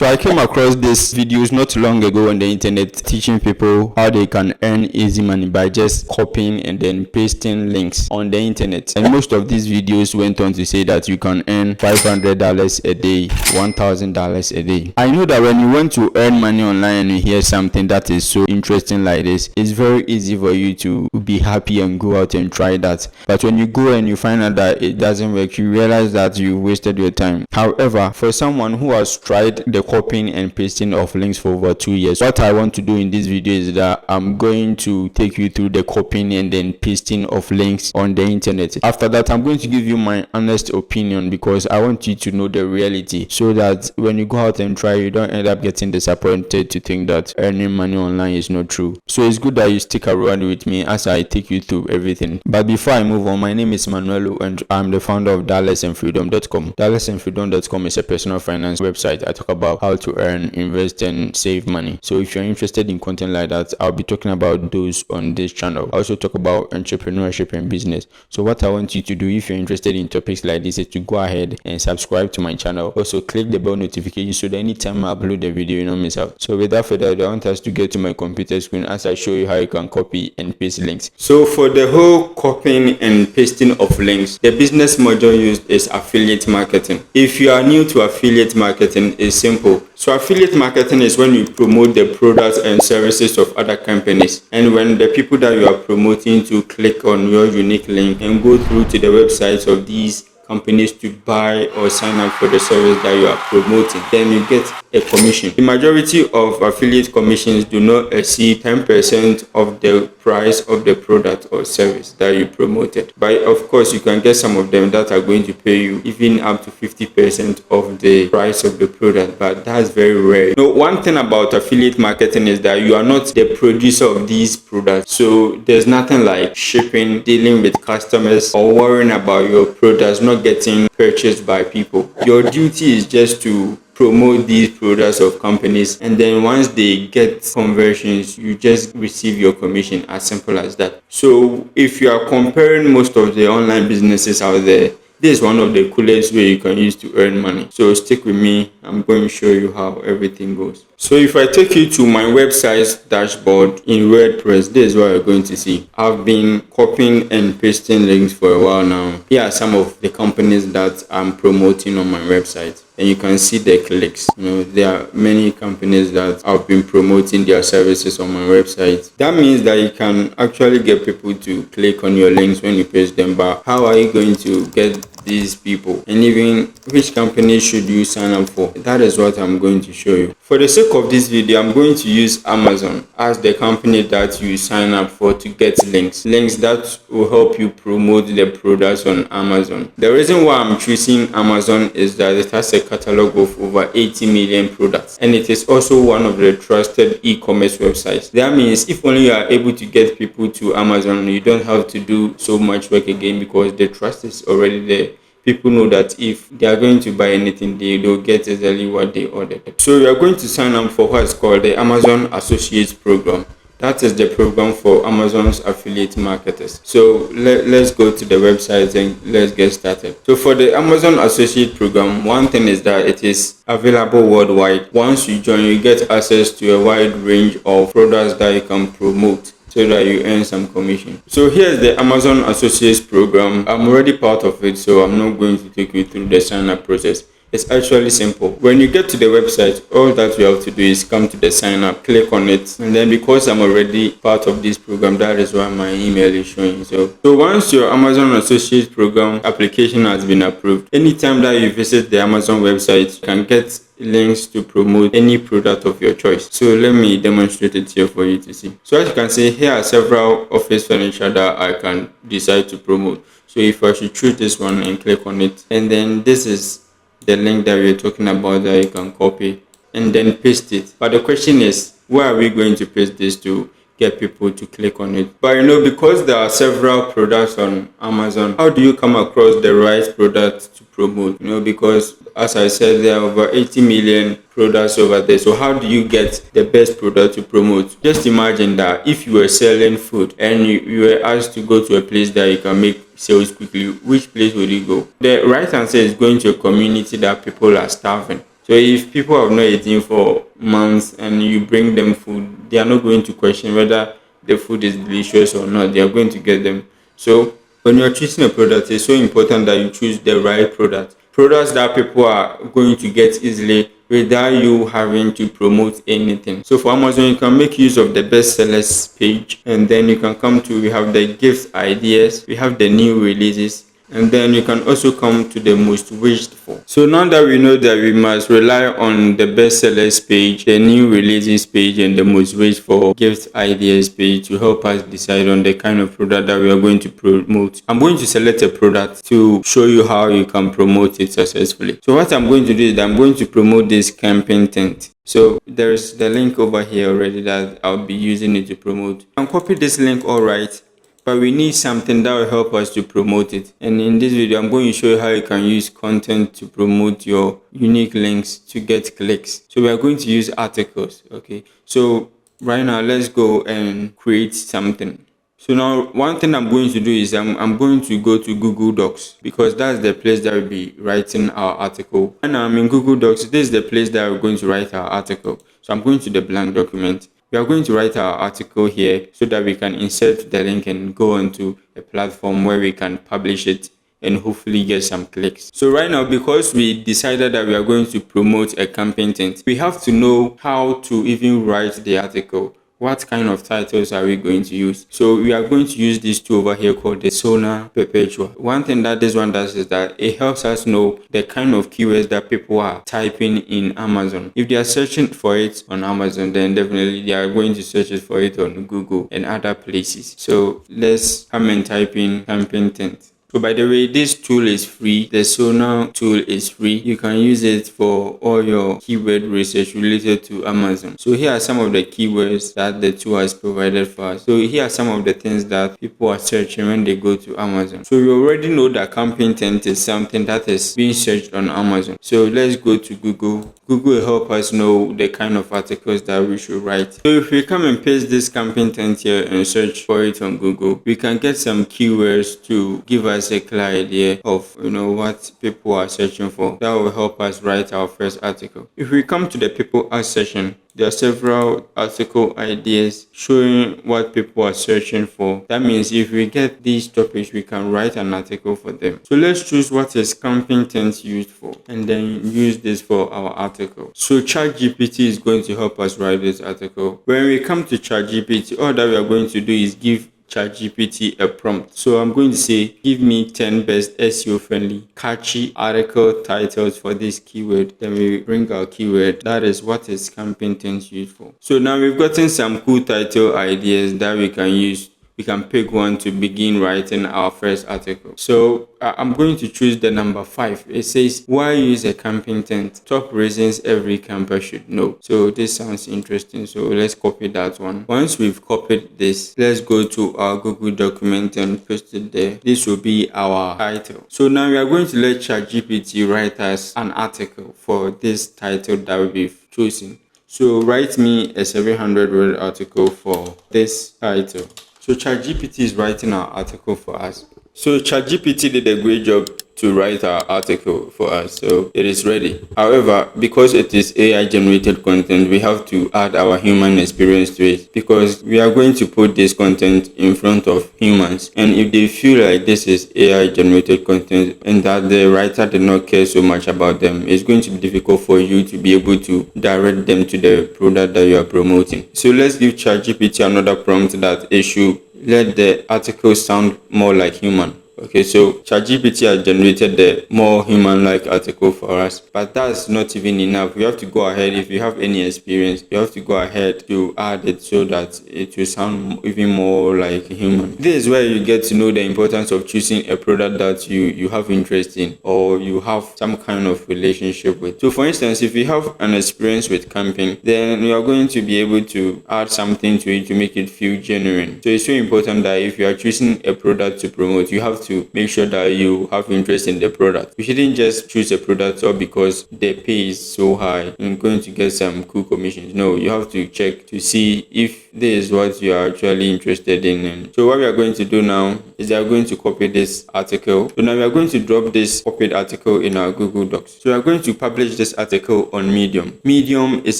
So I came across these videos not long ago on the internet teaching people how they can earn easy money by just copying and then pasting links on the internet. And most of these videos went on to say that you can earn $500 a day, $1,000 a day. I know that when you want to earn money online and you hear something that is so interesting like this, it's very easy for you to be happy and go out and try that. But when you go and you find out that it doesn't work, you realize that you wasted your time. However, for someone who has tried the copying and pasting of links for over 2 years, what I want to do in this video is that I'm going to take you through the copying and then pasting of links on the internet. After that, I'm going to give you my honest opinion because I want you to know the reality so that when you go out and try, you don't end up getting disappointed to think that earning money online is not true. So it's good that you stick around with me as I take you through everything. But before I move on, my name is Manuelo and I'm the founder of DallasandFreedom.com. DallasandFreedom.com is a personal finance website. I talk about how to earn, invest, and save money. So if you're interested in content like that, I'll be talking about those on this channel. I also talk about entrepreneurship and business. So what I want you to do if you're interested in topics like this is to go ahead and subscribe to my channel. Also click the bell notification so that anytime I upload a video, you don't miss out. So without further ado, I want us to get to my computer screen as I show you how you can copy and paste links. So for the whole copying and pasting of links, the business model used is affiliate marketing. If you are new to affiliate marketing, it's simple. So affiliate marketing is when you promote the products and services of other companies, and when the people that you are promoting to click on your unique link and go through to the websites of these companies to buy or sign up for the service that you are promoting, then you get a commission. The majority of affiliate commissions do not exceed 10% of the price of the product or service that you promoted. But of course, you can get some of them that are going to pay you even up to 50% of the price of the product, but that's very rare. Now, one thing about affiliate marketing is that you are not the producer of these products. So there's nothing like shipping, dealing with customers, or worrying about your products not getting purchased by people. Your duty is just to promote these products of companies, and then once they get conversions, you just receive your commission. As simple as that. So if you are comparing most of the online businesses out there, this is one of the coolest ways you can use to earn money. So stick with me. I'm going to show you how everything goes. So if I take you to my website's dashboard in WordPress, this is what you're going to see. I've been copying and pasting links for a while now. Here are some of the companies that I'm promoting on my website. And you can see the clicks. There are many companies that have been promoting their services on my website. That means that you can actually get people to click on your links when you paste them. But how are you going to get these people, and even which company should you sign up for? That is what I'm going to show you. For the sake of this video, I'm going to use Amazon as the company that you sign up for to get links that will help you promote the products on Amazon. The reason why I'm choosing Amazon is that it has a catalog of over 80 million products, and it is also one of the trusted e-commerce websites. That means if only you are able to get people to Amazon, you don't have to do so much work again because the trust is already there. People know that if they are going to buy anything, they'll get exactly what they ordered. So you are going to sign up for what is called the Amazon Associates Program. That is the program for Amazon's affiliate marketers. So let's go to the website and let's get started. So for the Amazon Associate Program, one thing is that it is available worldwide. Once you join, you get access to a wide range of products that you can promote, so that you earn some commission. So here's the Amazon Associates Program. I'm already part of it, so I'm not going to take you through the sign up process. It's actually simple. When you get to the website, all that you have to do is come to the sign up, click on it, and then because I'm already part of this program, that is why my email is showing. So once your Amazon Associates Program application has been approved, anytime that you visit the Amazon website, you can get links to promote any product of your choice. So let me demonstrate it here for you to see. So as you can see, here are several office furniture that I can decide to promote. So if I should choose this one and click on it, and then this is the link that we're talking about that you can copy and then paste it. But the question is, where are we going to paste this to get people to click on it? But because there are several products on Amazon, how do you come across the right product to promote? Because as I said, there are over 80 million products over there. So how do you get the best product to promote? Just imagine that if you were selling food and you were asked to go to a place that you can make sales quickly, which place would you go? The right answer is going to a community that people are starving. So So if people have not eaten for months and you bring them food, they are not going to question whether the food is delicious or not. They are going to get them. So when you're choosing a product, it's so important that you choose the right product. Products that people are going to get easily without you having to promote anything. So for Amazon, you can make use of the bestsellers page, and then you can come to, we have the gift ideas, we have the new releases, and then you can also come to the most wished for. So now that we know that we must rely on the bestsellers page, the new releases page, and the most wished for gift ideas page to help us decide on the kind of product that we are going to promote, I'm going to select a product to show you how you can promote it successfully. So what I'm going to do is I'm going to promote this campaign tent. So there's the link over here already that I'll be using it to promote. I can copy this link, all right, but we need something that will help us to promote it. And in this video, I'm going to show you how you can use content to promote your unique links to get clicks. So we are going to use articles. Okay, so right now let's go and create something. So now one thing I'm going to do is I'm going to go to Google Docs, because that's the place that we'll be writing our article. And I'm in Google Docs. This is the place that we're going to write our article. So I'm going to the blank document. We are going to write our article here so that we can insert the link and go onto a platform where we can publish it and hopefully get some clicks. So right now, because we decided that we are going to promote a campaign tent, we have to know how to even write the article. What kind of titles are we going to use? So we are going to use this tool over here called the Sona Perpetua. One thing that this one does is that it helps us know the kind of keywords that people are typing in Amazon. If they are searching for it on Amazon, then definitely they are going to search it for it on Google and other places. So let's come and type in campaign tent. So by the way, this tool is free. The Sona tool is free. You can use it for all your keyword research related to Amazon. So here are some of the keywords that the tool has provided for us. So here are some of the things that people are searching when they go to Amazon. So you already know that campaign tent is something that is being searched on Amazon. So let's go to Google. Google will help us know the kind of articles that we should write. So if we come and paste this campaign tent here and search for it on Google, we can get some keywords to give us a clear idea of what people are searching for. That will help us write our first article. If we come to the people ask section, there are several article ideas showing what people are searching for. That means if we get these topics, we can write an article for them. So let's choose what is campaign tent used for and then use this for our article. So ChatGPT is going to help us write this article. When we come to ChatGPT, all that we are going to do is give ChatGPT a prompt. So I'm going to say, give me 10 best SEO friendly, catchy article titles for this keyword. Then we bring our keyword. That is what is campaign tent used for. So now we've gotten some cool title ideas that we can use. We can pick one to begin writing our first article. So I'm going to choose the number 5. It says, why use a campaign tent? Top reasons every camper should know. So this sounds interesting. So let's copy that one. Once we've copied this, let's go to our Google document and paste it there. This will be our title. So now we are going to let ChatGPT write us an article for this title that we've chosen. So write me a 700-word article for this title. So ChatGPT is writing our article for us. So ChatGPT did a great job to write our article for us, so it is ready. However, because it is AI generated content, we have to add our human experience to it, because we are going to put this content in front of humans, and if they feel like this is AI generated content and that the writer did not care so much about them, it's going to be difficult for you to be able to direct them to the product that you are promoting. So let's give ChatGPT another prompt that it should let the article sound more like human. Okay, so ChatGPT has generated the more human-like article for us, but that's not even enough. We have to go ahead. If you have any experience, you have to go ahead to add it so that it will sound even more like human. This is where you get to know the importance of choosing a product that you have interest in or you have some kind of relationship with. So for instance, if you have an experience with camping, then you are going to be able to add something to it to make it feel genuine. So it's so important that if you are choosing a product to promote, you have to to make sure that you have interest in the product. You shouldn't just choose a product all because the pay is so high and going to get some cool commissions. No, you have to check to see if this is what you are actually interested in. And so what we are going to do now is that we are going to copy this article. So now we are going to drop this copied article in our Google Docs. So we are going to publish this article on Medium. Medium is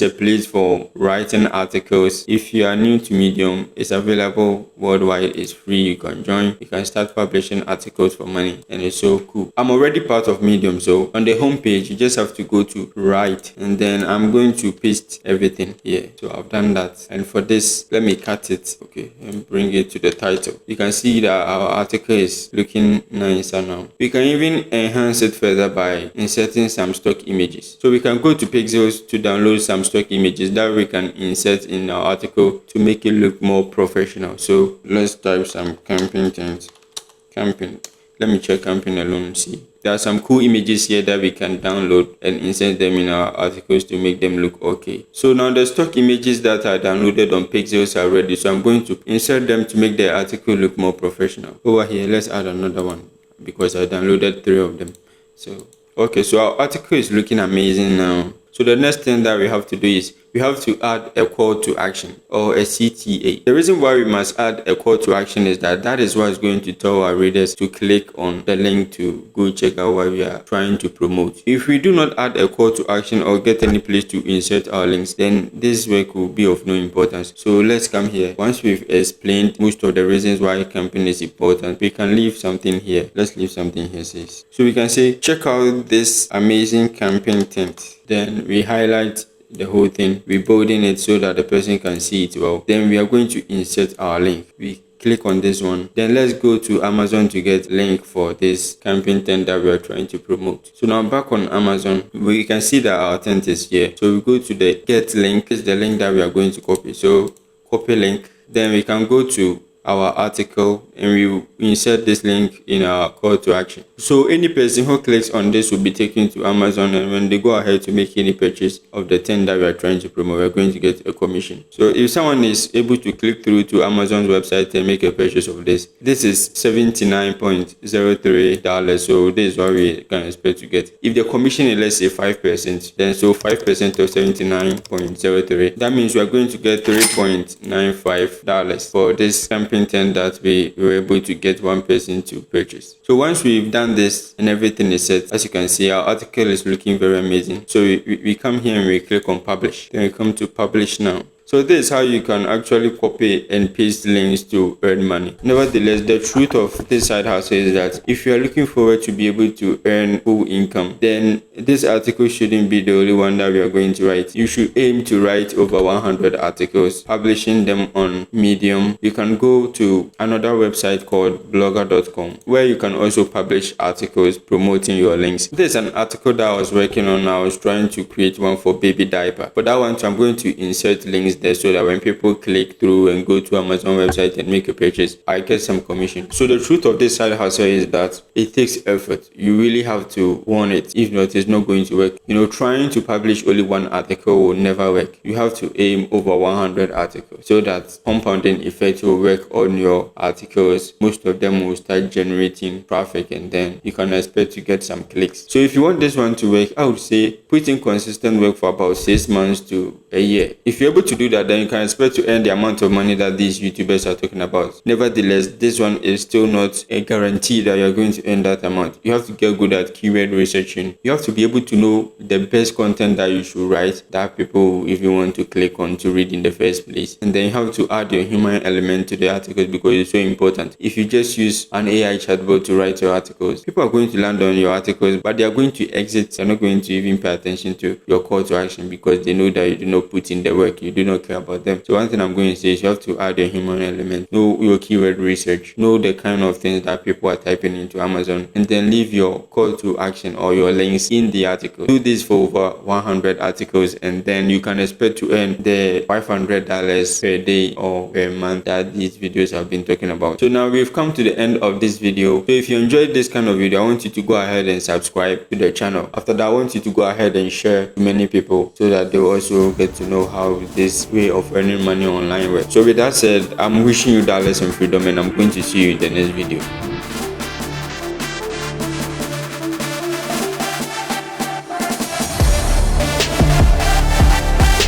a place for writing articles. If you are new to Medium, it's available worldwide. It's free. You can join. You can start publishing articles for money, and it's so cool. I'm already part of Medium, so on the home page you just have to go to write, and then I'm going to paste everything here. So I've done that, and for this, let me cut it, okay, and bring it to the title. You can see that our article is looking nicer now. We can even enhance it further by inserting some stock images. So we can go to Pixels to download some stock images that we can insert in our article to make it look more professional. So let's type some camping tent. Camping. Let me check camping alone. See, there are some cool images here that we can download and insert them in our articles to make them look okay. So now the stock images that are downloaded on Pixels are ready. So I'm going to insert them to make the article look more professional. Over here, let's add another one because I downloaded 3 of them. So okay, so our article is looking amazing now. So the next thing that we have to do is we have to add a call to action or a CTA. The reason why we must add a call to action is that is what is going to tell our readers to click on the link to go check out what we are trying to promote. If we do not add a call to action or get any place to insert our links, then this work will be of no importance. So let's come here. Once we've explained most of the reasons why campaign is important, we can leave something here. Let's leave something here, says. So we can say, check out this amazing campaign tent. Then we highlight the whole thing, we bolden it so that the person can see it well. Then we are going to insert our link. We click on this one. Then let's go to Amazon to get link for this campaign tent that we are trying to promote. So now back on Amazon, we can see that our tent is here. So we go to the get link. It's the link that we are going to copy. So copy link. Then we can go to our article and we insert this link in our call to action. So any person who clicks on this will be taken to Amazon, and when they go ahead to make any purchase of the thing that we are trying to promote, we're going to get a commission. So if someone is able to click through to Amazon's website and make a purchase of this is $79.03. So this is what we can expect to get. If the commission is, let's say, 5%, then so 5% of $79.03, that means we are going to get $3.95 for this campaign tent that we were able to get one person to purchase. So once we've done this and everything is set, as you can see, our article is looking very amazing. So we come here and we click on publish. Then we come to publish now. So this is how you can actually copy and paste links to earn money. Nevertheless, the truth of this side hustle is that if you are looking forward to be able to earn full income, then this article shouldn't be the only one that we are going to write. You should aim to write over 100 articles, publishing them on Medium. You can go to another website called blogger.com where you can also publish articles promoting your links. There's an article that I was working on. I was trying to create one for baby diaper. For that one, so I'm going to insert links there so that when people click through and go to Amazon website and make a purchase, I get some commission. So the truth of this side hustle is that it takes effort. You really have to want it. If not, it's not going to work. Trying to publish only one article will never work. You have to aim over 100 articles so that compounding effect will work on your articles. Most of them will start generating traffic, and then you can expect to get some clicks. So if you want this one to work, I would say put in consistent work for about 6 months to a year. If you're able to do that, then you can expect to earn the amount of money that these YouTubers are talking about. Nevertheless, this one is still not a guarantee that you're going to earn that amount. You have to get good at keyword researching. You have to be able to know the best content that you should write that people even want to click on to read in the first place. And then you have to add your human element to the articles because it's so important. If you just use an AI chatbot to write your articles, people are going to land on your articles, but they are going to exit. They're not going to even pay attention to your call to action because they know that you do not put in the work. You do not care about them. So one thing I'm going to say is you have to add a human element. Know your keyword research. Know the kind of things that people are typing into Amazon, and then leave your call to action or your links in the article. Do this for over 100 articles, and then you can expect to earn the $500 per day or per month that these videos have been talking about. So now we've come to the end of this video. So if you enjoyed this kind of video, I want you to go ahead and subscribe to the channel. After that, I want you to go ahead and share to many people so that they will also get to know how this way of earning money online works. So with that said, I'm wishing you that lesson freedom, and I'm going to see you in the next video.